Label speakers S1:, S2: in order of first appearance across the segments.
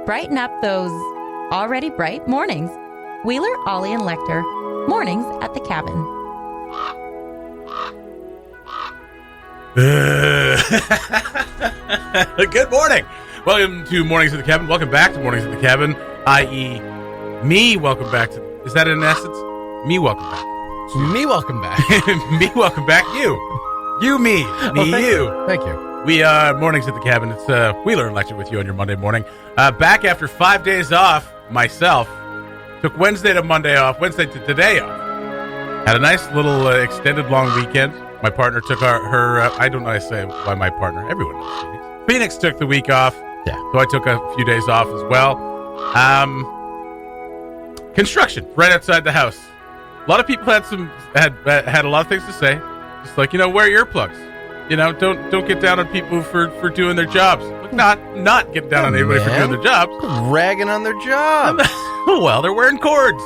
S1: brighten up those already bright mornings. Wheeler, Ollie, and Lecter, mornings at the cabin.
S2: Good morning. Welcome to Mornings at the Cabin. Welcome back to Mornings at the Cabin, i.e. me. Welcome back to... Is that in essence? Me, welcome back.
S3: Me, welcome back.
S2: Me, welcome back. You, me,
S3: thank
S2: you.
S3: Thank you.
S2: We are Mornings at the Cabin. It's Wheeler and Lecter with you on your Monday morning. Back after 5 days off, myself. Took Wednesday to Monday off, Wednesday to today off. Had a nice little extended long weekend. My partner took her I don't know how to say by my partner. Everyone knows Phoenix. Phoenix took the week off.
S3: Yeah.
S2: So I took a few days off as well. Construction right outside the house. A lot of people had a lot of things to say. Just like, wear earplugs. Don't get down on people for doing their jobs. Not get down on anybody for doing their jobs.
S3: Ragging on their jobs.
S2: Well, they're wearing cords.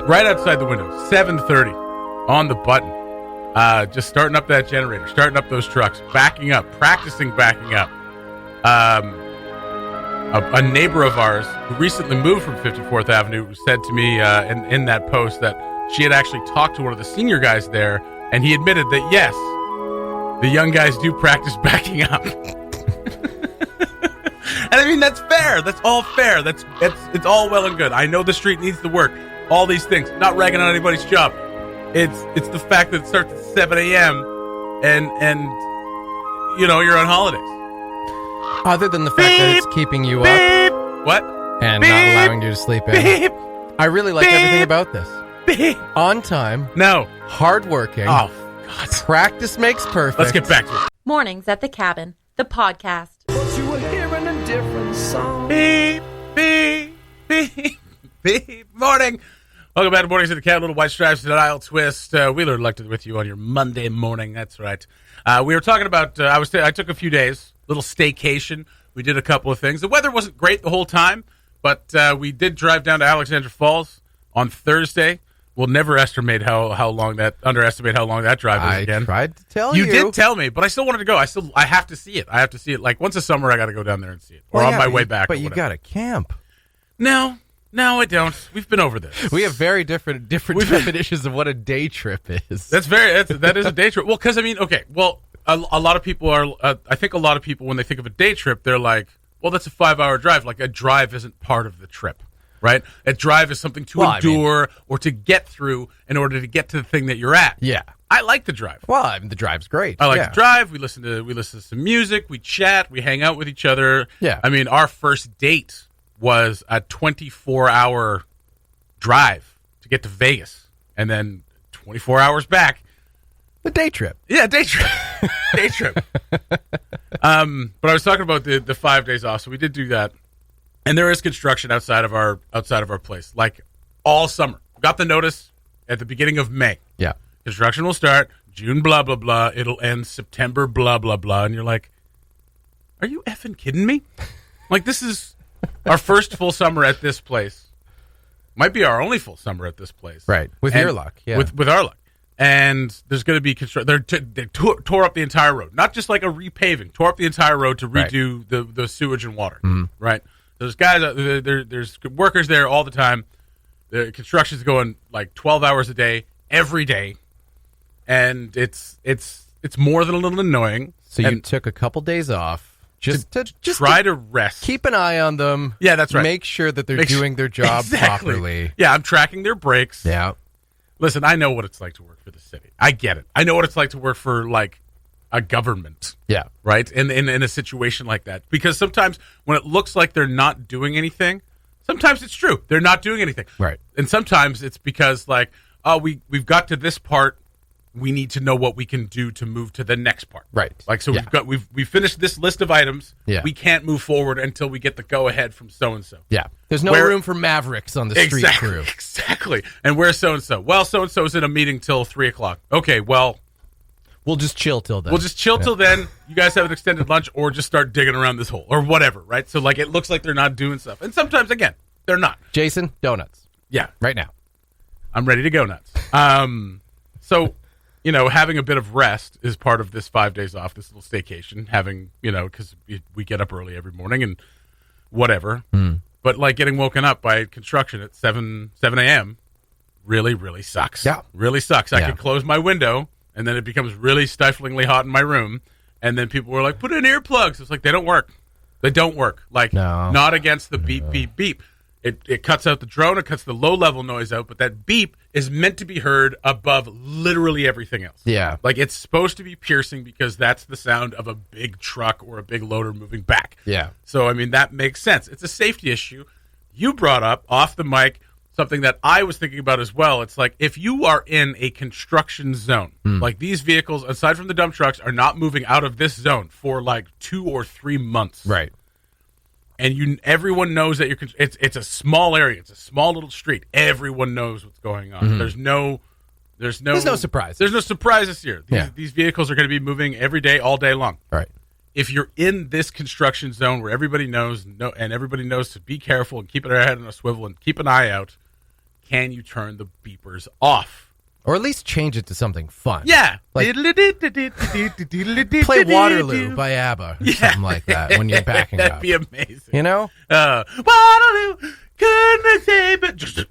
S2: Right outside the window, 7:30 on the button. Just starting up that generator, starting up those trucks, backing up, practicing backing up. A neighbor of ours who recently moved from 54th Avenue said to me in that post that she had actually talked to one of the senior guys there, and he admitted that, yes, the young guys do practice backing up. And I mean, that's fair. That's all fair. It's all well and good. I know the street needs to work. All these things. Not ragging on anybody's job. It's the fact that it starts at 7 a.m. and you're on holidays.
S3: Other than the fact that it's keeping you up.
S2: What?
S3: And not allowing you to sleep in. I really like everything about this. On time.
S2: No.
S3: Hardworking.
S2: Oh, God.
S3: Practice makes perfect.
S2: Let's get back to it.
S1: Mornings at the cabin, the podcast.
S4: But you were hearing a different song.
S2: Beep, beep, beep, beep. Morning. Welcome back to Mornings at the Cabin. Little white stripes and an aisle twist. Wheeler elected with you on your Monday morning. That's right. We were talking about, I took a few days, little staycation. We did a couple of things. The weather wasn't great the whole time, but we did drive down to Alexandra Falls on Thursday. We'll never underestimate how long that drive is again.
S3: I tried to tell you.
S2: You did tell me, but I still wanted to go. I have to see it. I have to see it. Like once a summer, I got to go down there and see it. Or on my way back.
S3: But you got to camp.
S2: No, I don't. We've been over this.
S3: We have very different definitions of what a day trip is.
S2: That is a day trip. Well, because a lot of people are. I think a lot of people when they think of a day trip, they're like, well, that's a 5-hour drive. Like a drive isn't part of the trip. Right? A drive is something to endure or to get through in order to get to the thing that you're at.
S3: Yeah.
S2: I like the drive.
S3: Well, the drive's great.
S2: I like the drive. We listen to some music. We chat. We hang out with each other.
S3: Yeah.
S2: I mean, our first date was a 24-hour drive to get to Vegas, and then 24 hours back.
S3: The day trip.
S2: Yeah, day trip. Day trip. But I was talking about the 5 days off, so we did do that. And there is construction outside of our place, like all summer. Got the notice at the beginning of May.
S3: Yeah.
S2: Construction will start June, blah, blah, blah. It'll end September, blah, blah, blah. And you're like, are you effing kidding me? Like, this is our first full summer at this place. Might be our only full summer at this place.
S3: Right. With your luck. Yeah.
S2: With our luck. And there's going to be construction. They tore up the entire road. Not just like a repaving. Tore up the entire road to redo the sewage and water. Mm-hmm. Right. There's guys, there's workers there all the time. The construction's going like 12 hours a day, every day, and it's more than a little annoying.
S3: So you took a couple days off just
S2: to rest,
S3: keep an eye on them.
S2: Yeah, that's right.
S3: Make sure that they're doing their job properly.
S2: Yeah, I'm tracking their breaks.
S3: Yeah.
S2: Listen, I know what it's like to work for the city. I get it. I know what it's like to work for like a government.
S3: Yeah.
S2: Right? In a situation like that. Because sometimes when it looks like they're not doing anything, sometimes it's true. They're not doing anything.
S3: Right.
S2: And sometimes it's because like, oh, we've got to this part. We need to know what we can do to move to the next part.
S3: Right.
S2: Like, so we've finished this list of items.
S3: Yeah.
S2: We can't move forward until we get the go ahead from so-and-so.
S3: Yeah. There's no room for mavericks on the street crew.
S2: Exactly. And where's so-and-so? Well, so-and-so's in a meeting till 3:00. Okay, well,
S3: we'll just chill till then.
S2: Till then. You guys have an extended lunch or just start digging around this hole or whatever, right? So, like, it looks like they're not doing stuff. And sometimes, again, they're not.
S3: Jason, donuts.
S2: Yeah.
S3: Right now.
S2: I'm ready to go nuts. So, having a bit of rest is part of this 5 days off, this little staycation. Having, because we get up early every morning and whatever. But like getting woken up by construction at 7 a.m. really, really sucks.
S3: Yeah.
S2: Really sucks. I can close my window, and then it becomes really stiflingly hot in my room. And then people were like, put in earplugs. It's like, they don't work. They don't work. Like, not against the beep, beep, beep. It cuts out the drone. It cuts the low-level noise out. But that beep is meant to be heard above literally everything else.
S3: Yeah.
S2: Like, it's supposed to be piercing because that's the sound of a big truck or a big loader moving back.
S3: Yeah.
S2: So, I mean, that makes sense. It's a safety issue. You brought up, off the mic, something that I was thinking about as well. It's like, if you are in a construction zone, like these vehicles, aside from the dump trucks, are not moving out of this zone for like 2 or 3 months.
S3: Right.
S2: And everyone knows that it's a small area. It's a small little street. Everyone knows what's going on. There's no
S3: surprise.
S2: There's no surprises here. These vehicles are going to be moving every day, all day long.
S3: Right.
S2: If you're in this construction zone where everybody knows and everybody knows to be careful and keep their head on a swivel and keep an eye out, can you turn the beepers off?
S3: Or at least change it to something fun.
S2: Yeah.
S3: Like, play Waterloo by ABBA or something like that when you're backing
S2: That'd
S3: up.
S2: be amazing.
S3: You know?
S2: Waterloo, couldn't save it.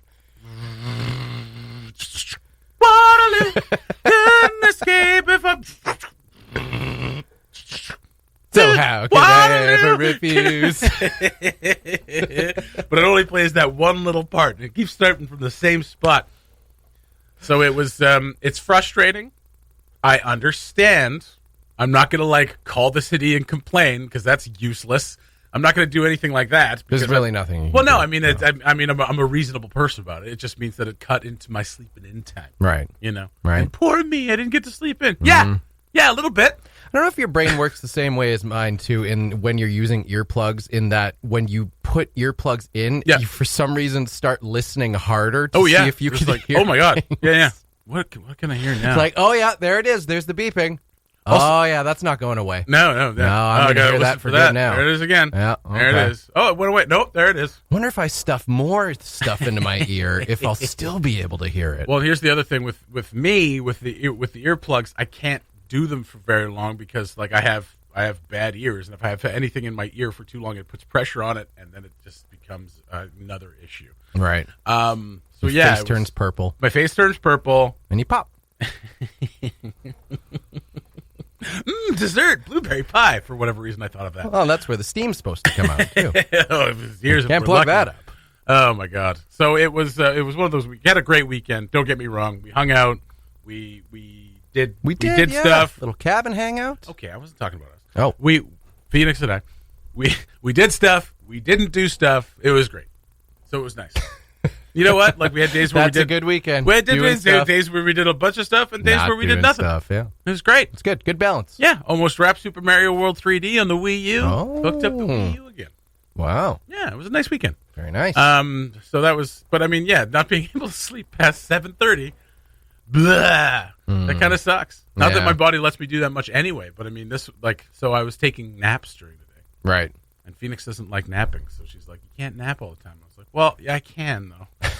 S2: Waterloo, couldn't escape if I...
S3: So how could I ever refuse?
S2: But it only plays that one little part. It keeps starting from the same spot. So it was, it's frustrating. I understand. I'm not going to, like, call the city and complain because that's useless. I'm not going to do anything like that.
S3: There's really nothing.
S2: Well, no, I mean, I'm a reasonable person about it. It just means that it cut into my sleeping in time.
S3: Right.
S2: You know?
S3: Right.
S2: And poor me, I didn't get to sleep in. Yeah. Yeah, a little bit.
S3: I don't know if your brain works the same way as mine, too, in when you're using earplugs, in that when you put earplugs in, you for some reason see listening harder to see if you can hear.
S2: Oh, my God. Yeah. What can I hear now?
S3: It's like, oh, yeah, there it is. There's the beeping. Also, oh, yeah, that's not going away.
S2: No,
S3: I'm going to hear that for good now.
S2: There it is again.
S3: Yeah, okay.
S2: There it is. Oh, it went away. Nope, there it is.
S3: I wonder if I stuff more stuff into my ear, if I'll still be able to hear it.
S2: Well, here's the other thing with me, with the earplugs, I can't do them for very long because, like, I have bad ears, and if I have anything in my ear for too long, it puts pressure on it, and then it just becomes another issue.
S3: Right.
S2: So
S3: Your face turns purple.
S2: My face turns purple,
S3: and you pop.
S2: Dessert, blueberry pie. For whatever reason, I thought of that.
S3: Well, that's where the steam's supposed to come out too.
S2: His ears
S3: can't plug that up.
S2: Oh my God! So it was one of those. We had a great weekend. Don't get me wrong. We hung out. We did stuff.
S3: Little cabin hangout.
S2: Okay, I wasn't talking about us.
S3: Oh,
S2: Phoenix and I, we did stuff. We didn't do stuff. It was great. So it was nice. You know what? Like, we had days where
S3: that's a good weekend.
S2: We had days where we did a bunch of stuff and days where we did nothing.
S3: Stuff, yeah.
S2: It was great.
S3: It's good. Good balance.
S2: Yeah. Almost wrapped Super Mario World 3D on the Wii U.
S3: Oh.
S2: Hooked up the Wii U again.
S3: Wow.
S2: Yeah, it was a nice weekend.
S3: Very nice.
S2: So that was, but I mean, yeah, not being able to sleep past 7:30, blah, that kind of sucks. Not that my body lets me do that much anyway, but I mean, so I was taking naps during the day.
S3: Right.
S2: And Phoenix doesn't like napping, so she's like, you can't nap all the time. I was like, well, yeah, I can, though. I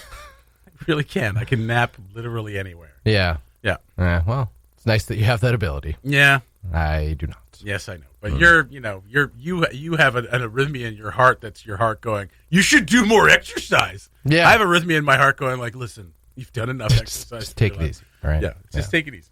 S2: really can. I can nap literally anywhere.
S3: Yeah.
S2: Yeah.
S3: Well, it's nice that you have that ability.
S2: Yeah.
S3: I do not.
S2: Yes, I know. But you have an arrhythmia in your heart that's your heart going, you should do more exercise.
S3: Yeah.
S2: I have arrhythmia in my heart going like, listen, you've done enough exercise.
S3: Just take it easy. All right.
S2: Yeah, just take it easy.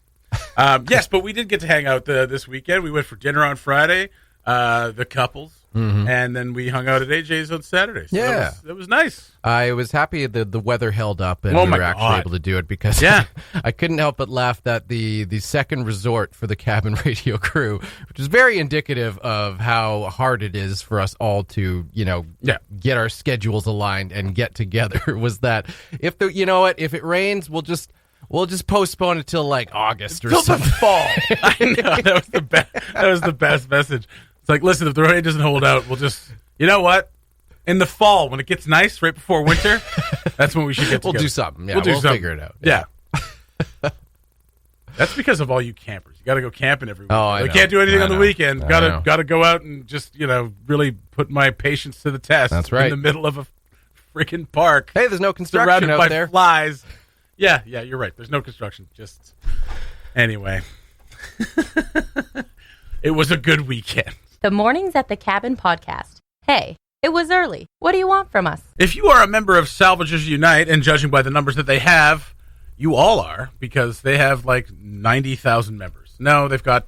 S2: Yes, but we did get to hang out this weekend. We went for dinner on Friday, the couples, and then we hung out at AJ's on Saturday. So that was nice.
S3: I was happy that the weather held up and we were actually able to do it because I couldn't help but laugh that the second resort for the cabin radio crew, which is very indicative of how hard it is for us all to, get our schedules aligned and get together, was that if it rains, we'll just postpone it till like August or something.
S2: Fall. I know, that was the best. That was the best message. It's like, listen, if the rain doesn't hold out, we'll just, you know what? In the fall, when it gets nice, right before winter, that's when we should get together.
S3: We'll do something. Yeah, we'll figure it out.
S2: Yeah. That's because of all you campers. You got to go camping every weekend.
S3: Oh, I know.
S2: Can't do anything on the weekend. Got to go out and just, really put my patience to the test.
S3: That's right.
S2: In the middle of a freaking park.
S3: Hey, there's no construction
S2: surrounded
S3: out
S2: by
S3: there.
S2: Flies. Yeah, you're right. There's no construction. Just anyway. It was a good weekend.
S1: The Mornings at the Cabin podcast. Hey, It was early. What do you want from us?
S2: If you are a member of Salvagers Unite, and judging by the numbers that they have, you all are, because they have like 90,000 members. No, they've got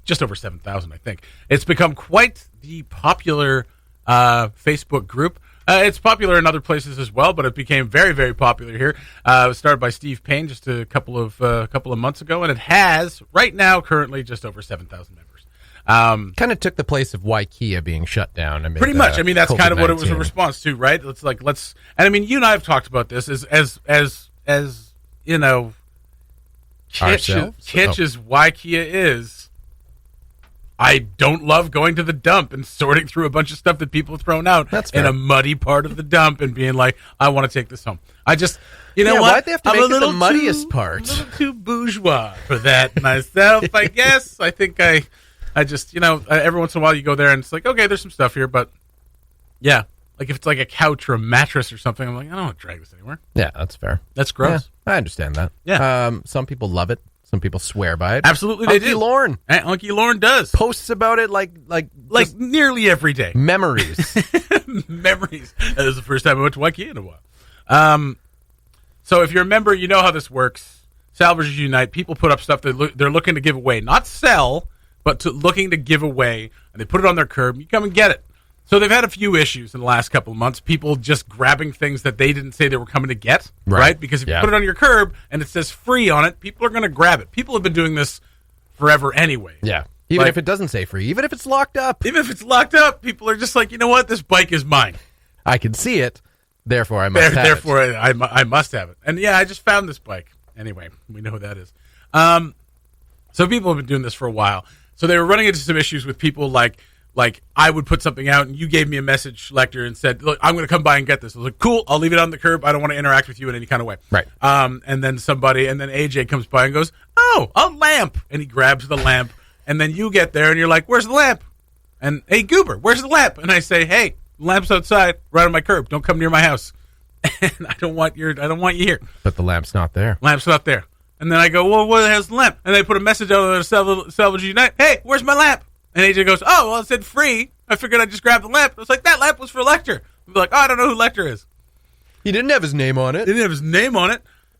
S2: just over 7,000, I think. It's become quite the popular Facebook group. It's popular in other places as well, but it became very, very popular here. It was started by Steve Payne just a couple of months ago, and it has right now currently just over 7,000 members.
S3: Kind of took the place of IKEA being shut down.
S2: Pretty much. I mean, that's kind of what it was a response to, right? It's like and I mean, you and I have talked about this as you know, kitsch as IKEA is. I don't love going to the dump and sorting through a bunch of stuff that people have thrown out in a muddy part of the dump and being like, I want to take this home. I just, you know what?
S3: Why'd they have to make it the muddiest part?
S2: A little too bourgeois for that myself, I guess. I think I just, you know, every once in a while you go there and it's like, okay, there's some stuff here, but yeah. Like if it's like a couch or a mattress or something, I'm like, I don't want to drag this anywhere.
S3: Yeah, that's fair.
S2: That's gross.
S3: Yeah, I understand that.
S2: Yeah.
S3: Some people love it. Some people swear by it.
S2: Absolutely, they do.
S3: Unky
S2: Lorne does.
S3: Posts about it like
S2: nearly every day.
S3: Memories.
S2: Memories. That was the first time I went to IKEA in a while. So if you're a member, you know how this works. Salvagers Unite. People put up stuff that they're looking to give away. Not sell, but looking to give away. And they put it on their curb. You come and get it. So they've had a few issues in the last couple of months. People just grabbing things that they didn't say they were coming to get, right? Because if you put it on your curb and it says free on it, people are going to grab it. People have been doing this forever anyway.
S3: Yeah. Even if it doesn't say free, even if it's locked up.
S2: Even if it's locked up, people are just like, you know what? This bike is mine.
S3: I can see it. Therefore, I must have it.
S2: Therefore, I must have it. And yeah, I just found this bike. Anyway, we know who that is. So people have been doing this for a while. So they were running into some issues with people like I would put something out and you gave me a message, Lecter, and said, look, I'm going to come by and get this. I was like, cool, I'll leave it on the curb. I don't want to interact with you in any kind of way.
S3: Right.
S2: And then AJ comes by and goes, oh, a lamp. And he grabs the lamp. And then you get there and you're like, where's the lamp? And, hey, Goober, where's the lamp? And I say, hey, the lamp's outside, right on my curb. Don't come near my house. And I don't want you here.
S3: But the lamp's not there.
S2: Lamp's not there. And then I go, well, where the hell's the lamp? And they put a message out on the Salvagers Unite. Hey, where's my lamp? And AJ goes, oh, well, it said free. I figured I'd just grab the lamp. I was like, that lamp was for Lecter. I'd be like, oh, I don't know who Lecter is.
S3: He didn't have his name on it.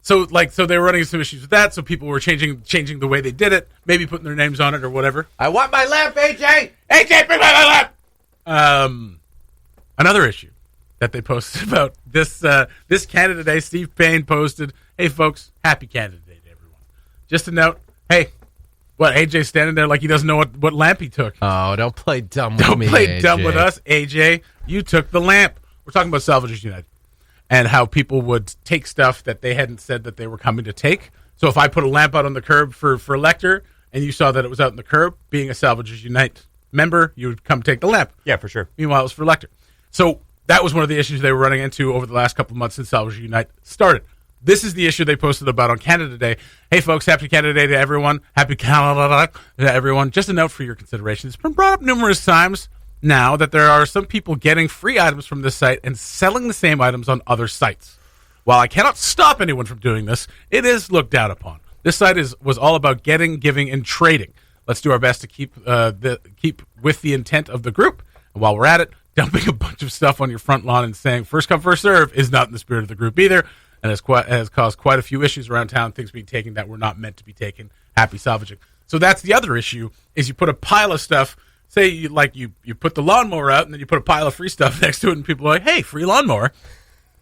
S2: So they were running into some issues with that. So people were changing the way they did it, maybe putting their names on it or whatever.
S3: I want my lamp, AJ.
S2: AJ, bring my lamp. Another issue that they posted about this Canada Day. Steve Payne posted, hey, folks, happy Canada Day to everyone. Just a note, hey. What, AJ's standing there like he doesn't know what lamp he took.
S3: Oh, don't play dumb with me,
S2: Don't play
S3: AJ.
S2: dumb with us, AJ. You took the lamp. We're talking about Salvagers Unite and how people would take stuff that they hadn't said that they were coming to take. So if I put a lamp out on the curb for Lecter and you saw that it was out on the curb, being a Salvagers Unite member, you would come take the lamp.
S5: Yeah, for sure.
S2: Meanwhile, it was for Lecter. So that was one of the issues they were running into over the last couple of months since Salvagers Unite started. This is the issue they posted about on Canada Day. Hey, folks, happy Canada Day to everyone. Happy Canada Day to everyone. Just a note for your consideration. It's been brought up numerous times now that there are some people getting free items from this site and selling the same items on other sites. While I cannot stop anyone from doing this, it is looked down upon. This site was all about getting, giving, and trading. Let's do our best to keep with the intent of the group. And while we're at it, dumping a bunch of stuff on your front lawn and saying first come, first serve is not in the spirit of the group either. And has caused quite a few issues around town, things being taken that were not meant to be taken. Happy salvaging. So that's the other issue, is you put a pile of stuff, say you put the lawnmower out, and then you put a pile of free stuff next to it, and people are like, hey, free lawnmower.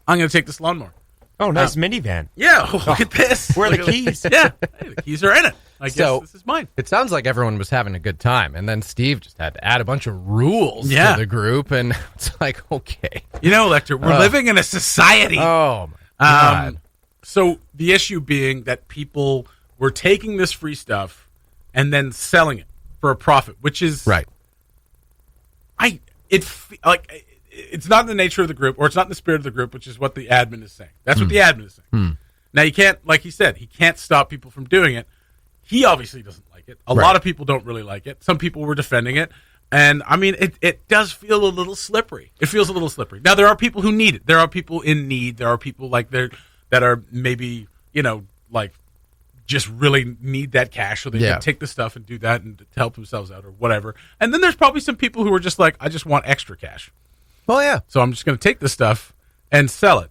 S2: I'm going to take this lawnmower.
S5: Oh, nice minivan.
S2: Yeah, look at this.
S5: Where are the keys?
S2: Yeah, hey, the keys are in it. I guess this is mine.
S3: It sounds like everyone was having a good time, and then Steve just had to add a bunch of rules to the group, and it's like, okay.
S2: You know, Lecter, we're living in a society.
S3: Oh, my God.
S2: So the issue being that people were taking this free stuff and then selling it for a profit, which is
S3: right.
S2: It's not in the nature of the group, or it's not in the spirit of the group, which is what the admin is saying. That's what the admin is saying. Now you can't, like he said, he can't stop people from doing it. He obviously doesn't like it. A lot of people don't really like it. Some people were defending it. And, I mean, it does feel a little slippery. It feels a little slippery. Now, there are people who need it. There are people in need. There are people that are maybe, just really need that cash so they can take the stuff and do that and to help themselves out or whatever. And then there's probably some people who are just like, I just want extra cash.
S3: Oh, yeah.
S2: So I'm just going to take this stuff and sell it.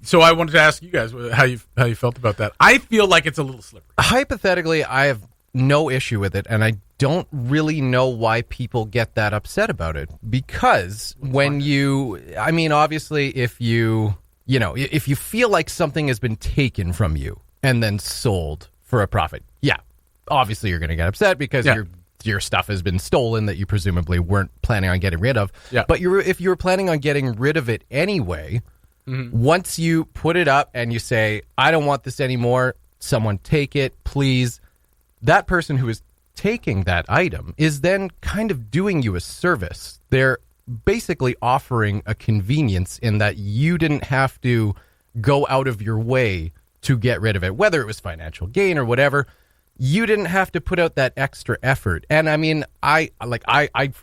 S2: So I wanted to ask you guys how you felt about that. I feel like it's a little slippery.
S3: Hypothetically, I have no issue with it, and I don't really know why people get that upset about it. Because obviously, if you feel like something has been taken from you and then sold for a profit, yeah, obviously you're going to get upset because your stuff has been stolen that you presumably weren't planning on getting rid of.
S2: Yeah.
S3: But if you were planning on getting rid of it anyway, once you put it up and you say, I don't want this anymore, someone take it, please, that person who is taking that item is then kind of doing you a service. They're basically offering a convenience in that you didn't have to go out of your way to get rid of it, whether it was financial gain or whatever. You didn't have to put out that extra effort. And I mean, I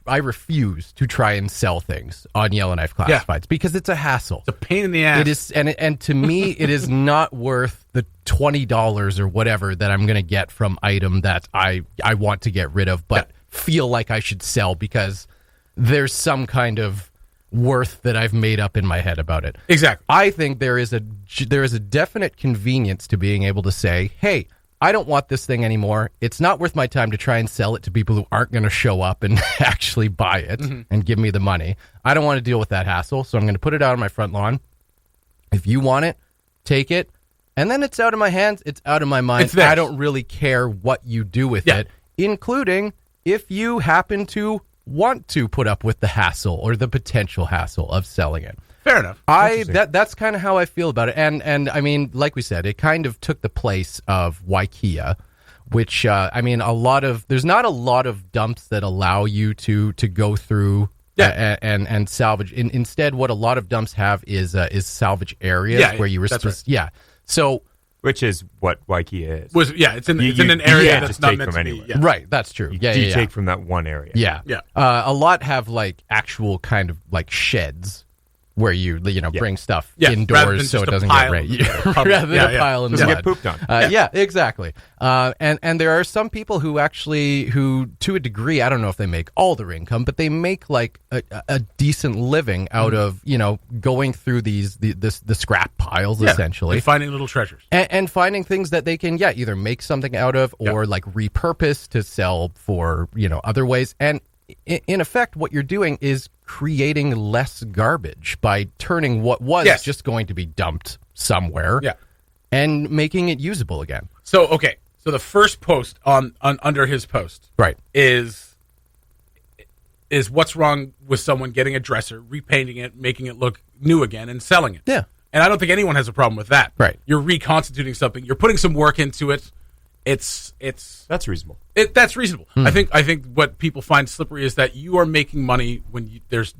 S3: refuse to try and sell things on Yellowknife Classifieds because it's a hassle.
S2: It's a pain in the ass.
S3: It is, and to me, it is not worth the $20 or whatever that I'm going to get from item that I want to get rid of, but feel like I should sell because there's some kind of worth that I've made up in my head about it.
S2: Exactly.
S3: I think there is a definite convenience to being able to say, hey, I don't want this thing anymore. It's not worth my time to try and sell it to people who aren't going to show up and actually buy it and give me the money. I don't want to deal with that hassle, so I'm going to put it out on my front lawn. If you want it, take it. And then it's out of my hands. It's out of my mind. I don't really care what you do with it, including if you happen to want to put up with the hassle or the potential hassle of selling it.
S2: Fair enough.
S3: That's kind of how I feel about it. And I mean, like we said, it kind of took the place of Waikia, which, there's not a lot of dumps that allow you to go through and salvage. Instead, what a lot of dumps have is salvage areas where you were supposed to. So,
S5: which is what Waikia is.
S2: It's in an area that's not meant to be. Yeah.
S3: Right, that's true.
S5: You take from that one area.
S3: Yeah. A lot have like actual kind of like sheds where you bring stuff indoors so it doesn't get rather than a pile in the mud.
S5: Get pooped on.
S3: Exactly. And there are some people who to a degree, I don't know if they make all their income, but they make like a decent living out of going through the scrap piles essentially,
S2: and finding little treasures
S3: and finding things that they can either make something out of or like repurpose to sell for other ways. And in effect, what you're doing is creating less garbage by turning what was just going to be dumped somewhere and making it usable again.
S2: So the first post on under his post is what's wrong with someone getting a dresser, repainting it, making it look new again, and selling it.
S3: Yeah.
S2: And I don't think anyone has a problem with that.
S3: Right.
S2: You're reconstituting something. You're putting some work into it.
S5: That's reasonable.
S2: That's reasonable. I think what people find slippery is that you are making money when there's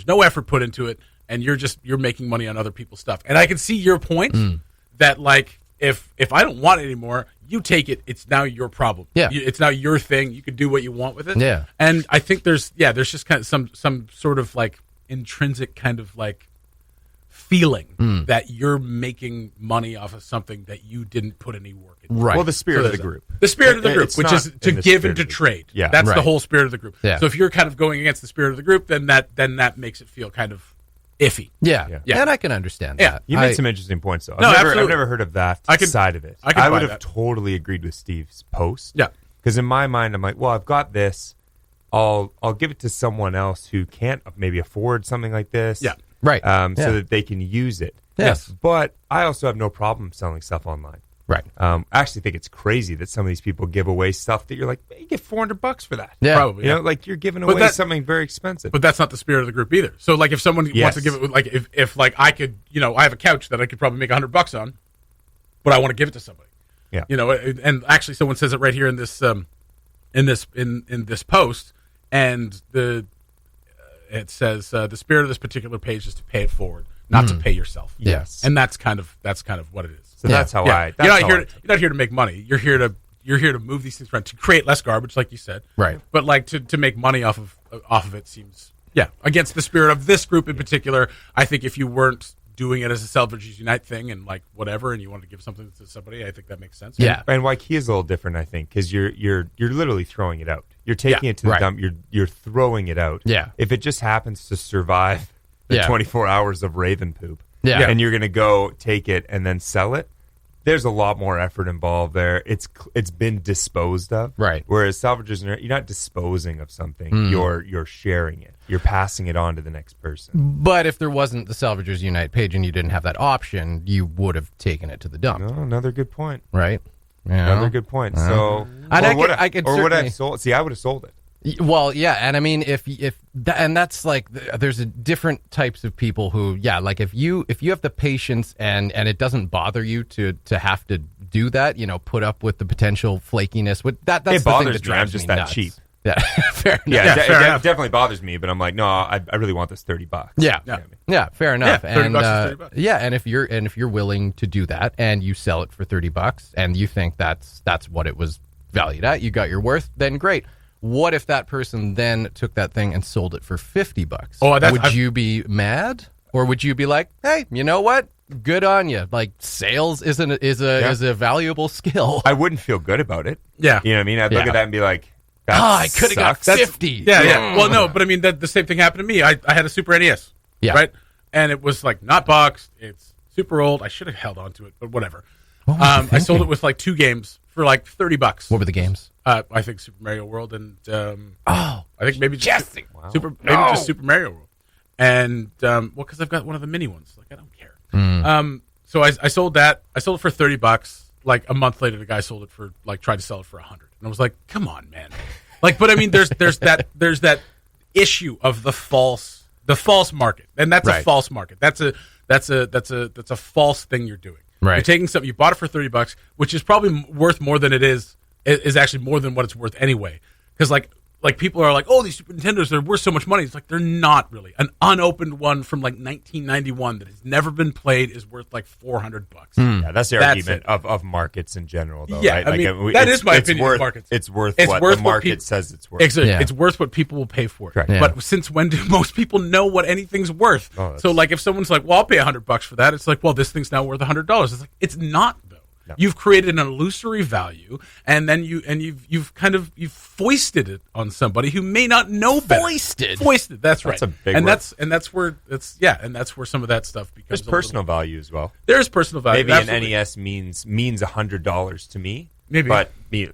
S2: no effort put into it, and you're making money on other people's stuff. And I can see your point that like if I don't want it anymore, you take it. It's now your problem.
S3: Yeah,
S2: it's now your thing. You can do what you want with it.
S3: Yeah,
S2: and I think there's just kind of some sort of like intrinsic kind of like feeling that you're making money off of something that you didn't put any work into.
S3: Right.
S5: Well, the spirit of the group.
S2: The spirit of the group, which is to give and to trade.
S5: Yeah.
S2: That's the whole spirit of the group.
S3: Yeah.
S2: So if you're kind of going against the spirit of the group, then that makes it feel kind of iffy.
S3: Yeah. And I can understand that.
S5: You made some interesting points, though.
S2: I've
S5: never heard of that side of it. I would have totally agreed with Steve's post.
S2: Yeah.
S5: Because in my mind, I'm like, well, I've got this. I'll give it to someone else who can't maybe afford something like this.
S2: Yeah.
S3: Right.
S5: So that they can use it.
S3: Yes.
S5: But I also have no problem selling stuff online.
S3: Right.
S5: I actually think it's crazy that some of these people give away stuff that you're like, you get $400 for that.
S3: Yeah.
S2: Probably.
S5: Like you're giving away something very expensive.
S2: But that's not the spirit of the group either. So like if someone wants to give it, like if like I could, I have a couch that I could probably make $100 on, but I want to give it to somebody.
S5: Yeah.
S2: And actually someone says it right here in this in this post, and it says the spirit of this particular page is to pay it forward, not to pay yourself.
S5: Yes.
S2: And that's kind of what it is.
S5: So that's how
S2: you're not here to make money. You're here to move these things around to create less garbage, like you said.
S3: Right.
S2: But like to make money off of it seems against the spirit of this group in particular. I think if you weren't doing it as a Salvagers Unite thing and like whatever, and you want to give something to somebody, I think that makes sense.
S3: Yeah.
S5: And Waikiki is a little different, I think, because you're literally throwing it out. You're taking it to the dump. You're throwing it out.
S3: Yeah.
S5: If it just happens to survive the 24 hours of raven poop, and you're going to go take it and then sell it, there's a lot more effort involved there. It's been disposed of.
S3: Right.
S5: Whereas Salvagers, you're not disposing of something. You're sharing it. You're passing it on to the next person.
S3: But if there wasn't the Salvagers Unite page and you didn't have that option, you would have taken it to the dump.
S5: No, another good point.
S3: Right.
S5: Another good point. So,
S3: I could
S5: would I have sold? See, I would have sold it.
S3: Well, yeah, and I mean, and that's like, there's different types of people who, like if you have the patience and it doesn't bother you to have to do that, put up with the potential flakiness. That's
S5: it
S3: the
S5: bothers
S3: thing that drives
S5: me. I'm just
S3: me
S5: that
S3: nuts.
S5: cheap.
S3: Yeah, fair enough.
S5: Yeah,
S2: fair enough.
S5: It definitely bothers me, but I'm like, no, I really want this $30.
S3: Yeah, fair enough.
S2: Yeah, $30 is $30.
S3: Yeah, and if you're willing to do that and you sell it for $30 and you think that's what it was valued at, you got your worth, then great. What if that person then took that thing and sold it for $50? Would you be mad, or would you be like, hey, you know what? Good on you. Like, sales is a valuable skill.
S5: I wouldn't feel good about it.
S2: Yeah,
S5: you know what I mean. I'd look at that and be like,
S3: I could have got 50.
S2: Yeah. Well, no, but I mean, the same thing happened to me. I had a Super NES, right? And it was like not boxed. It's super old. I should have held on to it, but whatever. I sold it with like 2 games for like $30.
S3: What were the games?
S2: I think Super Mario World and I think maybe just Super Mario World, and because I've got one of the mini ones. Like I don't care. So I sold that. I sold it for $30. Like a month later, the guy sold it for tried to sell it for $100, and I was like, come on, man. Like, but I mean, there's that issue of the false market, and that's a false market. That's a false thing you're doing.
S3: Right.
S2: You're taking something, you bought it for $30, which is probably worth more than it is actually more than what it's worth anyway. Because like people are like, oh, these Super Nintendos, they're worth so much money. It's like, they're not really. An unopened one from like 1991 that has never been played is worth like $400.
S5: Yeah, that's the argument of markets in general, though.
S2: Yeah,
S5: right?
S2: I mean, that is my opinion of markets.
S5: It's worth what the market says it's worth.
S2: Exactly. Yeah. It's worth what people will pay for it.
S5: Correct.
S3: Yeah.
S2: But since when do most people know what anything's worth? So like if someoe's like, well, I'll pay $100 for that, it's like, well, this thing's now worth $100. It's like, it's not, though. No. You've created an illusory value, and then you've foisted it on somebody who may not know better. Foisted. That's right.
S5: That's a big
S2: and
S5: word.
S2: that's where some of that stuff becomes.
S5: There's personal value as well.
S2: There's personal value.
S5: Maybe
S2: absolutely.
S5: an NES means $100 to me.
S2: Maybe,
S5: but me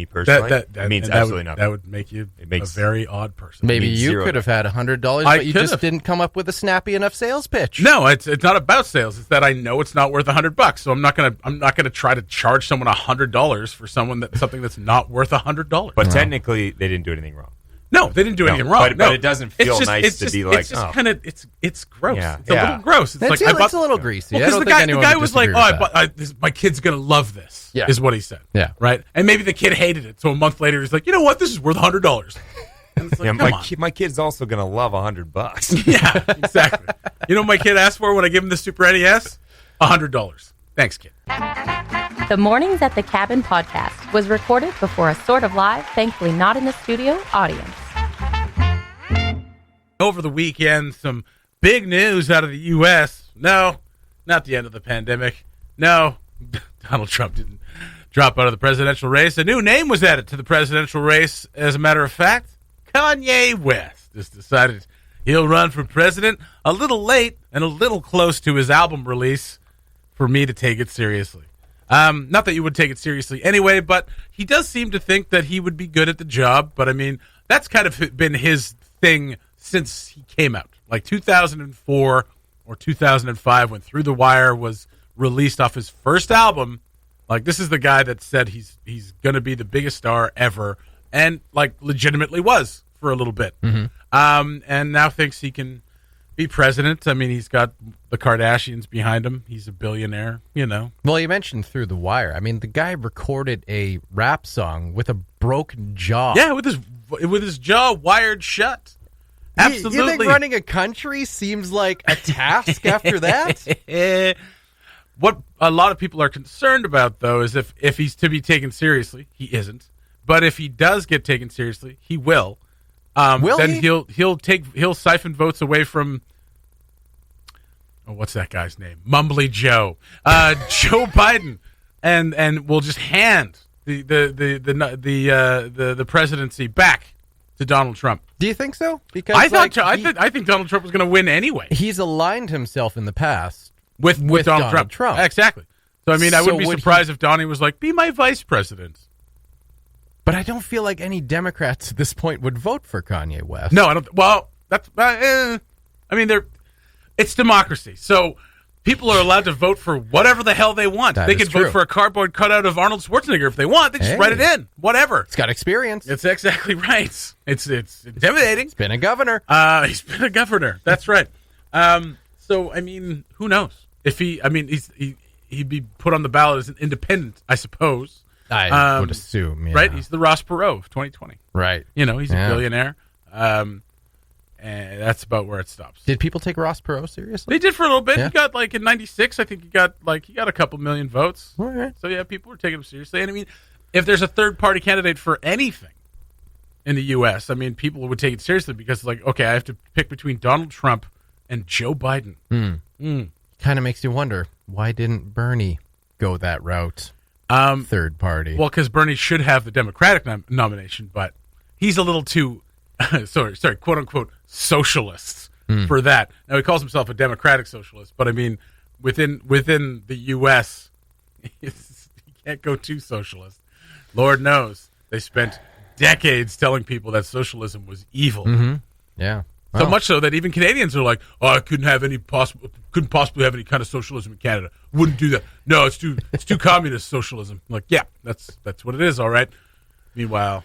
S5: personally,
S2: that
S5: means absolutely nothing.
S2: That would make you a very odd person.
S3: Maybe you could have had $100, but you just didn't come up with a snappy enough sales pitch.
S2: No, it's not about sales. It's that I know it's not worth $100, so I'm not gonna try to charge someone $100 for something that's not worth $100.
S5: But technically, they didn't do anything wrong.
S2: No, they didn't do anything wrong.
S5: But it doesn't feel nice to be like,
S2: it's just kind of it's gross.
S5: Yeah.
S2: It's a little gross. It's like
S3: it's a little greasy.
S2: Because the guy was like, my kid's gonna love this.
S3: Yeah.
S2: Is what he said.
S3: Yeah,
S2: right. And maybe the kid hated it. So a month later, he's like, you know what? This is worth $100. And it's like,
S5: my kid's also gonna love $100.
S2: Yeah, exactly. You know what my kid asked for when I gave him the Super NES? $100. Thanks, kid.
S1: The Mornings at the Cabin podcast was recorded before a sort of live, thankfully not in the studio, audience.
S2: Over the weekend, some big news out of the U.S. No, not the end of the pandemic. No, Donald Trump didn't drop out of the presidential race. A new name was added to the presidential race. As a matter of fact, Kanye West just decided he'll run for president a little late and a little close to his album release for me to take it seriously. Not that you would take it seriously anyway, but he does seem to think that he would be good at the job. But, I mean, that's kind of been his thing since he came out. Like 2004 or 2005 when Through the Wire was released off his first album. Like, this is the guy that said he's going to be the biggest star ever and, like, legitimately was for a little bit.
S3: Mm-hmm.
S2: And now thinks he can be president. I mean, he's got the Kardashians behind him. He's a billionaire, you know.
S3: Well, you mentioned Through the Wire. I mean, the guy recorded a rap song with a broken jaw.
S2: Yeah, with his jaw wired shut. Absolutely.
S3: You think running a country seems like a task after that?
S2: What a lot of people are concerned about, though, is if he's to be taken seriously, he isn't. But if he does get taken seriously, he will. Then he'll siphon votes away from what's that guy's name? Mumbly Joe. Joe Biden, and we'll just hand the presidency back to Donald Trump.
S3: Do you think so? Because
S2: I think Donald Trump was going to win anyway.
S3: He's aligned himself in the past
S2: with Donald Trump. Exactly. So I mean, I wouldn't be surprised if Donnie was like, "Be my vice president."
S3: But I don't feel like any Democrats at this point would vote for Kanye West.
S2: No, I don't. Well, that's. I mean, it's democracy, so people are allowed to vote for whatever the hell they want. They can vote for a cardboard cutout of Arnold Schwarzenegger if they want. They just write it in. Whatever.
S3: It's got experience.
S2: It's exactly right. It's intimidating.
S3: He's been a governor.
S2: He's been a governor. That's right. So I mean, who knows if he? I mean, he'd be put on the ballot as an independent, I suppose.
S3: I would assume, yeah.
S2: Right? He's the Ross Perot of 2020.
S3: Right.
S2: You know, he's a billionaire. And that's about where it stops.
S3: Did people take Ross Perot seriously?
S2: They did for a little bit. Yeah. He got in 96, I think he got a couple million votes.
S3: All right.
S2: So yeah, people were taking him seriously. And I mean, if there's a third party candidate for anything in the US, I mean, people would take it seriously because okay, I have to pick between Donald Trump and Joe Biden.
S3: Kind of makes you wonder, why didn't Bernie go that route? Third party.
S2: Well, because Bernie should have the Democratic nomination, but he's a little too, sorry, quote unquote, socialist for that. Now he calls himself a democratic socialist, but I mean, within the U.S., he can't go too socialist. Lord knows they spent decades telling people that socialism was evil.
S3: Mm-hmm. Yeah.
S2: So much so that even Canadians are like, "Oh, I couldn't possibly have any kind of socialism in Canada. Wouldn't do that. No, it's too communist socialism." I'm like, yeah, that's what it is. All right. Meanwhile,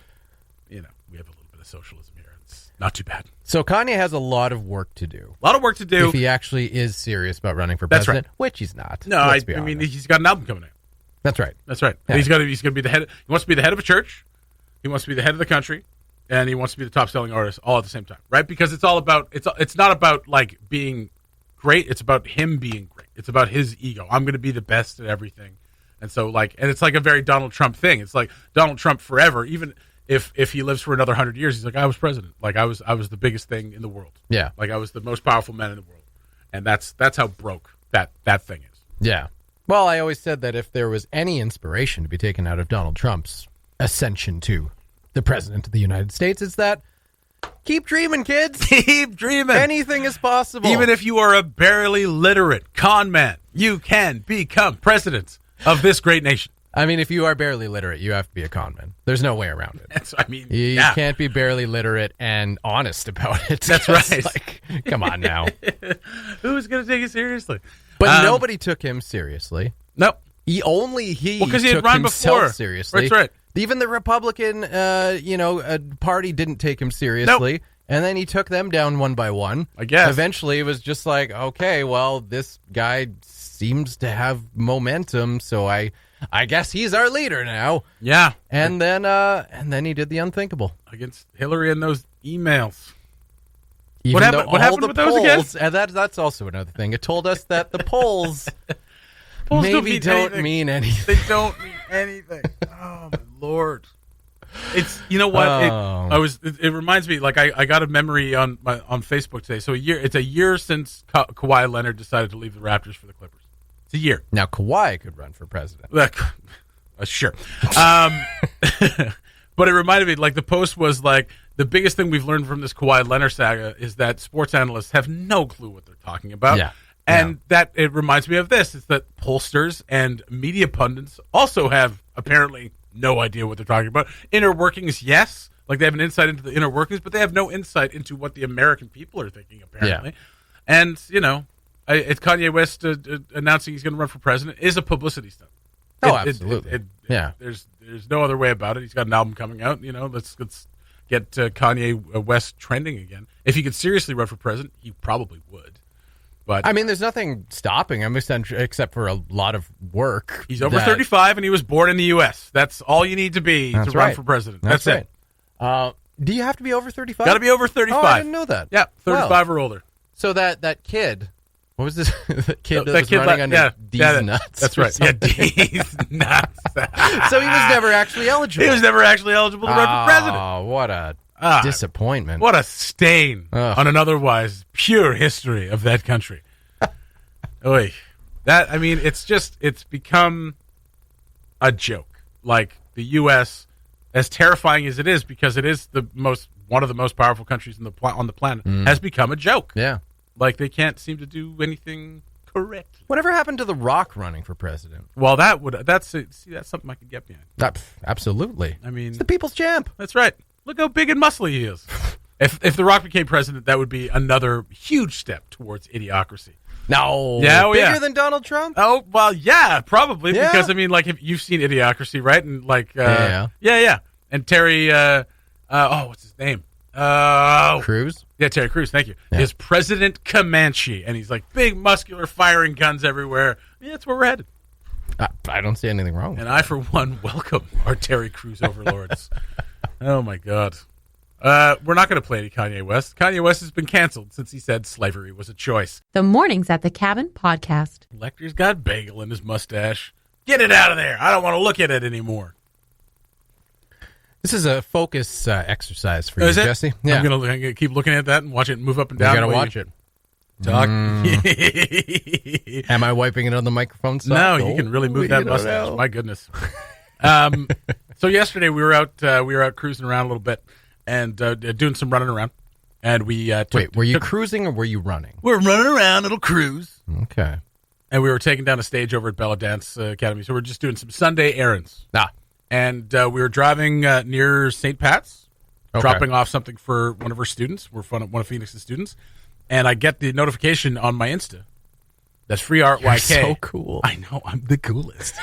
S2: we have a little bit of socialism here. It's not too bad.
S3: So Kanye has a lot of work to do.
S2: A lot of work to do
S3: if he actually is serious about running for president, which he's not.
S2: No, I mean he's got an album coming out.
S3: That's right.
S2: That's right. Yeah. He's going to be the head. He wants to be the head of a church. He wants to be the head of the country. And he wants to be the top-selling artist all at the same time, right? Because it's all about it's not about being great. It's about him being great. It's about his ego. I'm going to be the best at everything, and so and it's like a very Donald Trump thing. It's like Donald Trump forever. Even if he lives for another 100 years, he's like, I was president. Like I was the biggest thing in the world.
S3: Yeah.
S2: Like I was the most powerful man in the world, and that's how broke that thing is.
S3: Yeah. Well, I always said that if there was any inspiration to be taken out of Donald Trump's ascension to the president of the United States, it's that keep dreaming, kids.
S2: Keep dreaming.
S3: Anything is possible.
S2: Even if you are a barely literate con man, you can become president of this great nation.
S3: I mean, if you are barely literate, you have to be a con man. There's no way around it. You can't be barely literate and honest about it.
S2: That's right.
S3: Come on now.
S2: Who's going to take it seriously?
S3: But nobody took him seriously.
S2: Nope.
S3: Because
S2: he had run before.
S3: Seriously.
S2: That's right.
S3: Even the Republican, party didn't take him seriously, and then he took them down one by one.
S2: I guess.
S3: Eventually, it was just like, okay, well, this guy seems to have momentum, so I guess he's our leader now.
S2: Yeah.
S3: And then he did the unthinkable
S2: against Hillary and those emails.
S3: What happened
S2: with those again?
S3: And that's also another thing. It told us that the polls.
S2: Polls
S3: maybe don't mean anything.
S2: They don't mean anything. Oh my Lord! It's you know what? It reminds me. I got a memory on Facebook today. So it's a year since Kawhi Leonard decided to leave the Raptors for the Clippers. It's a year.
S3: Now Kawhi could run for president.
S2: Sure. But it reminded me. The post was the biggest thing we've learned from this Kawhi Leonard saga is that sports analysts have no clue what they're talking about.
S3: Yeah.
S2: And that it reminds me of this. It's that pollsters and media pundits also have apparently no idea what they're talking about. Inner workings, yes. They have an insight into the inner workings, but they have no insight into what the American people are thinking, apparently. Yeah. And, it's Kanye West announcing he's going to run for president is a publicity stunt.
S3: Absolutely.
S2: There's no other way about it. He's got an album coming out. Let's get Kanye West trending again. If he could seriously run for president, he probably would. But
S3: I mean, there's nothing stopping him except for a lot of work.
S2: He's over 35 and he was born in the U.S. That's all you need to be to run for president. That's
S3: it. Do you have to be over 35?
S2: Got to be over 35.
S3: Oh, I didn't know that.
S2: Yeah, 35 or older.
S3: So that kid, what was this? The kid that was running under D's nuts.
S2: That's right. Yeah, D's nuts.
S3: So he was never actually eligible.
S2: He was never actually eligible to run for president.
S3: Oh, what a disappointment.
S2: What a stain on an otherwise pure history of that country. Oy. That, I mean, it's become a joke. Like, the U.S., as terrifying as it is, because it is one of the most powerful countries on the planet, has become a joke.
S3: Yeah.
S2: Like, they can't seem to do anything correct.
S3: Whatever happened to The Rock running for president?
S2: Well, that's something I could get behind.
S3: Absolutely.
S2: I mean,
S3: it's the people's champ.
S2: That's right. Look how big and muscly he is. If The Rock became president, that would be another huge step towards idiocracy.
S3: No.
S2: Yeah,
S3: bigger than Donald Trump?
S2: Oh, well, yeah, probably.
S3: Yeah.
S2: Because, I mean, like, if you've seen Idiocracy, right? And, like,
S3: yeah.
S2: And Terry, what's his name?
S3: Crews?
S2: Yeah, Terry Crews, thank you. Yeah. Is President Comanche. And he's, like, big, muscular, firing guns everywhere. Yeah, that's where we're headed.
S3: I don't see anything wrong with
S2: And I, for one, welcome our Terry Crews overlords. Oh, my God. We're not going to play any Kanye West. Kanye West has been canceled since he said slavery was a choice.
S1: The Mornings at the Cabin podcast.
S2: Lecter's got bagel in his mustache. Get it out of there. I don't want to look at it anymore.
S3: This is a focus exercise for you, Jesse.
S2: Yeah. I'm gonna keep looking at that and watch it move up and down.
S3: You got to watch it.
S2: Talk.
S3: Am I wiping it on the microphone?
S2: No, you can really move that mustache. My goodness. So yesterday we were out cruising around a little bit and doing some running around. And we
S3: were you cruising or were you running?
S2: We're running around, little cruise.
S3: Okay.
S2: And we were taking down a stage over at Bella Dance Academy. So we're just doing some Sunday errands. And we were driving near St. Pat's, dropping off something for one of our students. We're one of Phoenix's students. And I get the notification on my Insta. That's Free Art
S3: You're
S2: YK.
S3: So cool.
S2: I know, I'm the coolest.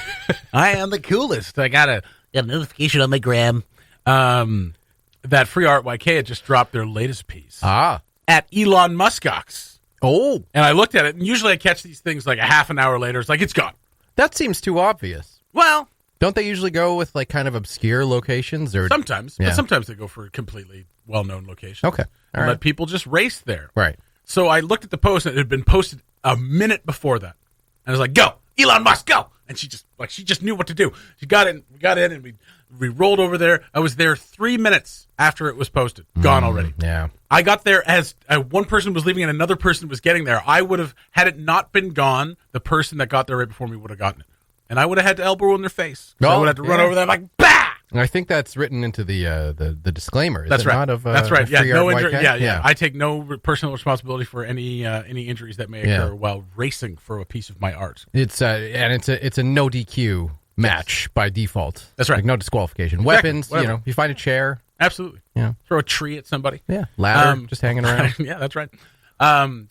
S2: I am the coolest. I got a notification on my gram. That Free Art YK had just dropped their latest piece. At Elon Muskox.
S3: Oh.
S2: And I looked at it, and usually I catch these things like a half an hour later. It's like, it's gone.
S3: That seems too obvious.
S2: Well,
S3: don't they usually go with like kind of obscure locations? Or
S2: sometimes. Yeah. But sometimes they go for completely well-known locations.
S3: Okay.
S2: And let people just race there.
S3: Right.
S2: So I looked at the post, and it had been posted a minute before that. And I was like, go! Elon Musk, go! And she just knew what to do. She got in, and we rolled over there. I was there 3 minutes after it was posted. Gone already.
S3: Yeah.
S2: I got there as one person was leaving and another person was getting there. I would have, had it not been gone, the person that got there right before me would have gotten it. And I would have had to elbow in their face. So I would have to run over there like, bah!
S3: I think that's written into the disclaimer.
S2: That's right.
S3: Not of,
S2: that's right. Yeah, no injury.
S3: Yeah.
S2: I take no personal responsibility for any injuries that may occur while racing for a piece of my art.
S3: It's a no DQ match by default.
S2: That's right.
S3: Like no disqualification.
S2: Exactly.
S3: Weapons. Whatever. You find a chair.
S2: Absolutely.
S3: Yeah.
S2: Throw a tree at somebody.
S3: Yeah. Ladder. Just hanging around.
S2: Yeah, that's right.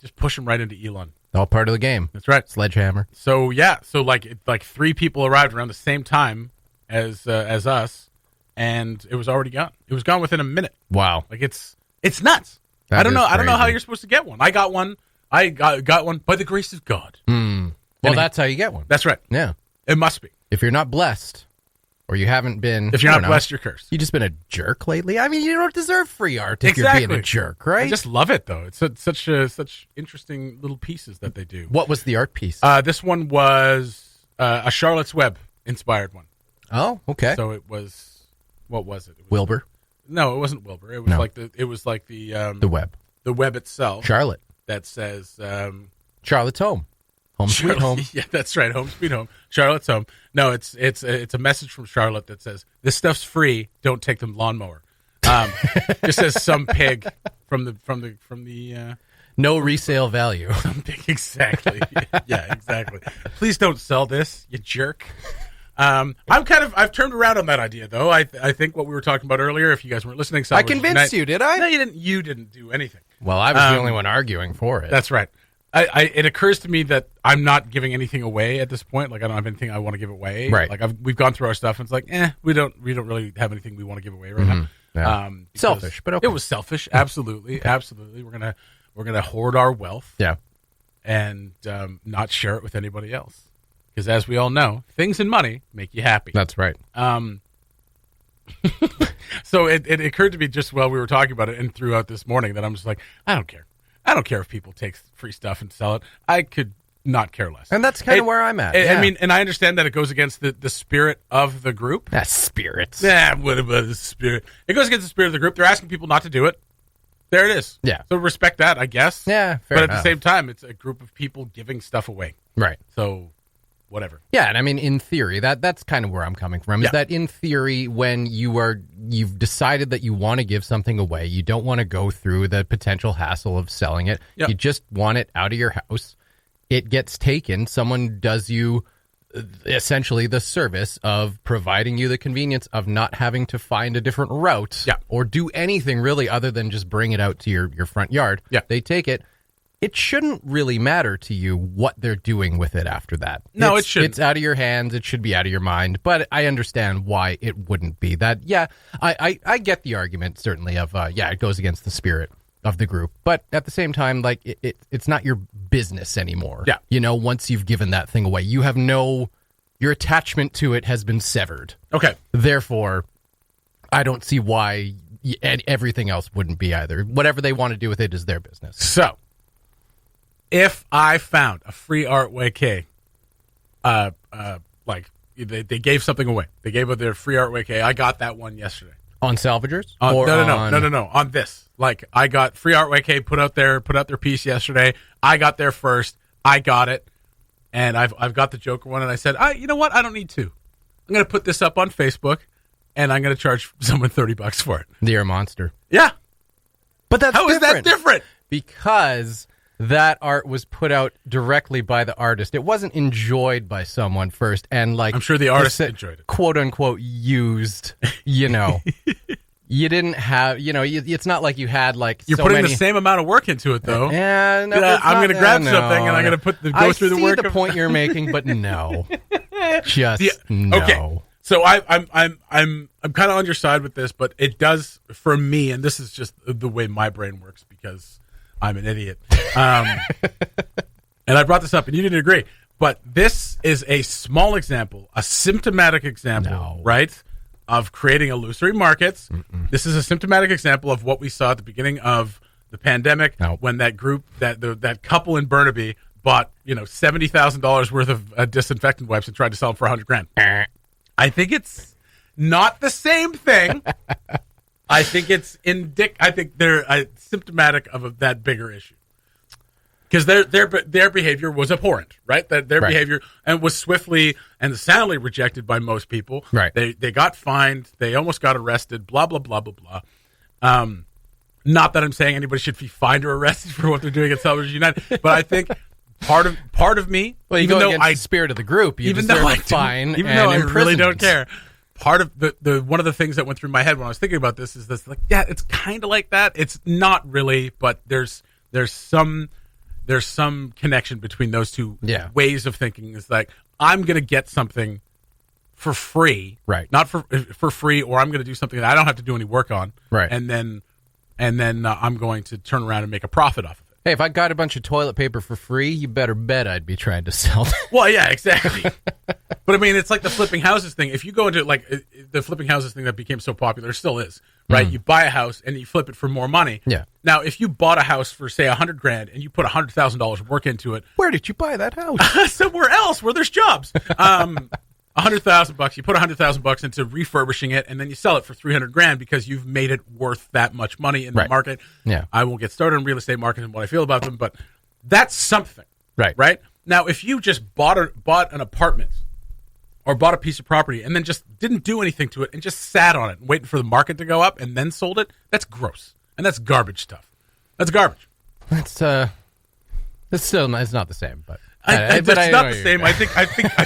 S2: Just push them right into Elon.
S3: All part of the game.
S2: That's right.
S3: Sledgehammer.
S2: So yeah. So like 3 people arrived around the same time as us. And it was already gone. It was gone within a minute.
S3: Wow!
S2: Like it's nuts. I don't know how you're supposed to get one. I got one. I got one by the grace of God.
S3: Well, that's how you get one.
S2: That's right.
S3: Yeah,
S2: it must be.
S3: If you're not blessed, or you haven't been,
S2: if you're not blessed, you're cursed.
S3: You just been a jerk lately. I mean, you don't deserve free art if you're being a jerk, right?
S2: I just love it though. It's such interesting little pieces that they do.
S3: What was the art piece?
S2: This one was a Charlotte's Web inspired one.
S3: Oh, okay.
S2: So it was. What was it?
S3: Wilbur?
S2: No, it wasn't Wilbur. It was like the
S3: web.
S2: The web itself.
S3: Charlotte.
S2: That says
S3: Charlotte's home. Home sweet home.
S2: Yeah, that's right. Home sweet home. Charlotte's home. No, it's a message from Charlotte that says this stuff's free. Don't take the lawnmower. Just says some pig from the
S3: no resale value.
S2: Some pig, exactly. Yeah, exactly. Please don't sell this, you jerk. I've turned around on that idea though. I think what we were talking about earlier, if you guys weren't listening,
S3: I convinced you, did I?
S2: No, you didn't. You didn't do anything.
S3: Well, I was the only one arguing for it.
S2: That's right. It occurs to me that I'm not giving anything away at this point. Like I don't have anything I want to give away.
S3: Right.
S2: Like we've gone through our stuff and it's like, we don't really have anything we want to give away right now.
S3: Yeah. Selfish, but okay.
S2: It was selfish. Absolutely, absolutely. We're gonna hoard our wealth.
S3: Yeah.
S2: And not share it with anybody else. Because as we all know, things and money make you happy.
S3: That's right.
S2: So it occurred to me just while we were talking about it and throughout this morning that I'm just like, I don't care. I don't care if people take free stuff and sell it. I could not care less.
S3: And that's kind of where I'm at.
S2: I mean, and I understand that it goes against the spirit of the group.
S3: That's spirits.
S2: Yeah, what about the spirit? It goes against the spirit of the group. They're asking people not to do it. there it is.
S3: Yeah.
S2: So respect that, I guess.
S3: Yeah, fair
S2: But
S3: enough.
S2: at the same time, it's a group of people giving stuff away.
S3: Right.
S2: So, whatever.
S3: Yeah, and I mean, in theory, that's kind of where I'm coming from. Is that in theory, when you've decided that you want to give something away, you don't want to go through the potential hassle of selling it.
S2: Yep.
S3: You just want it out of your house. It gets taken. Someone does you essentially the service of providing you the convenience of not having to find a different route or do anything really other than just bring it out to your front yard.
S2: Yeah.
S3: They take it. It shouldn't really matter to you what they're doing with it after that.
S2: No, it shouldn't.
S3: It's out of your hands. It should be out of your mind. But I understand why it wouldn't be that. Yeah, I get the argument, certainly, of, it goes against the spirit of the group. But at the same time, like, it's not your business anymore.
S2: Yeah.
S3: You know, once you've given that thing away, you have your attachment to it has been severed.
S2: Okay.
S3: Therefore, I don't see why everything else wouldn't be either. Whatever they want to do with it is their business.
S2: So, if I found a free Artway K, like they gave something away. They gave their free Artway K. I got that one yesterday.
S3: On Salvagers?
S2: No. On this. Like, I got free Artway K put out their piece yesterday. I got there first. I got it. And I've got the Joker one, and I said, you know what? I don't need to. I'm going to put this up on Facebook, and I'm going to charge someone $30 for it.
S3: You're a monster.
S2: Yeah.
S3: But that's
S2: How
S3: different.
S2: is that different?
S3: Because that art was put out directly by the artist. It wasn't enjoyed by someone first, and like
S2: I'm sure the artist enjoyed it.
S3: "Quote unquote" used. You know, you didn't have. You know, it's not like you had like.
S2: You're
S3: so
S2: putting
S3: many...
S2: the same amount of work into it, though.
S3: Yeah, no,
S2: I'm going to grab something and I'm going to go through the work.
S3: I see the point you're making, but no, just no.
S2: Okay. So I'm kind of on your side with this, but it does for me, and this is just the way my brain works because I'm an idiot. And I brought this up, and you didn't agree, but this is a small example, a symptomatic example, right, of creating illusory markets. This is a symptomatic example of what we saw at the beginning of the pandemic when that group, that couple in Burnaby bought $70,000 worth of disinfectant wipes and tried to sell them for $100,000. I think it's not the same thing. I think it's I think they're symptomatic of that bigger issue because their behavior was abhorrent, right? That their behavior and was swiftly and soundly rejected by most people.
S3: Right.
S2: They got fined. They almost got arrested. Blah blah blah blah blah. Not that I'm saying anybody should be fined or arrested for what they're doing at Salvagers Unite, but I think. Part of me,
S3: well,
S2: even though
S3: the spirit of the group, you even though I
S2: fine, even though I really don't care. Part of the one of the things that went through my head when I was thinking about this is this, like, yeah, it's kind of like that. It's not really, but there's some connection between those two ways of thinking. It's like I'm gonna get something for free,
S3: right?
S2: Not for free, or I'm gonna do something that I don't have to do any work on,
S3: right?
S2: And then I'm going to turn around and make a profit off of it.
S3: Hey, if I got a bunch of toilet paper for free, you better bet I'd be trying to sell it.
S2: Well, yeah, exactly. But I mean, it's like the flipping houses thing. If you go into like the flipping houses thing that became so popular, it still is, right? You buy a house and you flip it for more money.
S3: Yeah.
S2: Now, if you bought a house for say $100,000 and you put $100,000 work into it,
S3: where did you buy that house?
S2: Somewhere else where there's jobs. $100,000. You put $100,000 into refurbishing it, and then you sell it for $300,000 because you've made it worth that much money in the market.
S3: Yeah,
S2: I won't get started on real estate market and what I feel about them, but that's something.
S3: Right.
S2: Right. Now, if you just bought an apartment or bought a piece of property and then just didn't do anything to it and just sat on it and waiting for the market to go up and then sold it, that's gross and that's garbage stuff. That's garbage.
S3: That's still it's not the same, but.
S2: It's not the same. I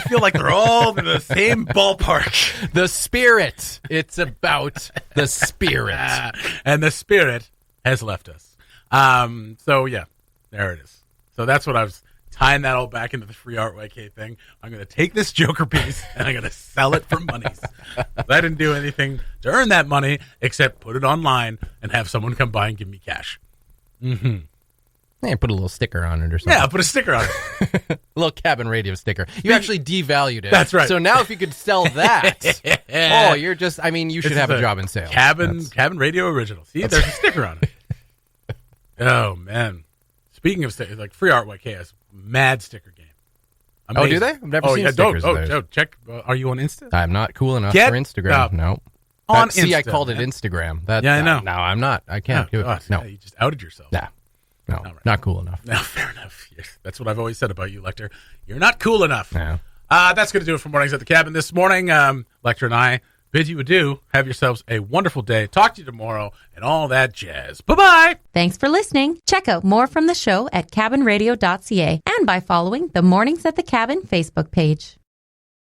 S2: feel like they're all in the same ballpark.
S3: The spirit. It's about the spirit.
S2: And the spirit has left us. So yeah, there it is. So that's what I was tying that all back into the free Artway K thing. I'm going to take this Joker piece and I'm going to sell it for monies. I didn't do anything to earn that money except put it online and have someone come by and give me cash. Mm-hmm.
S3: Yeah, put a little sticker on it or something.
S2: Yeah, put a sticker on it.
S3: A little cabin radio sticker. You actually devalued it.
S2: That's right.
S3: So now if you could sell that, you're just, you should have a job in sales.
S2: Cabin radio original. See, there's a sticker on it. Oh, man. Speaking of stickers, like free Artway K has mad sticker game. Amazing.
S3: Oh, do they? I've never seen stickers.
S2: Check. Are you on Insta?
S3: I'm not cool enough for Instagram. No.
S2: On
S3: See,
S2: Insta.
S3: I called it Instagram.
S2: I know.
S3: No, I'm not. I can't do it. No.
S2: You just outed yourself.
S3: No, not cool enough.
S2: No, fair enough. Yes, that's what I've always said about you, Lecter. You're not cool enough.
S3: No.
S2: That's going to do it for Mornings at the Cabin this morning. Lecter and I bid you adieu. Have yourselves a wonderful day. Talk to you tomorrow and all that jazz. Bye-bye.
S1: Thanks for listening. Check out more from the show at cabinradio.ca and by following the Mornings at the Cabin Facebook page.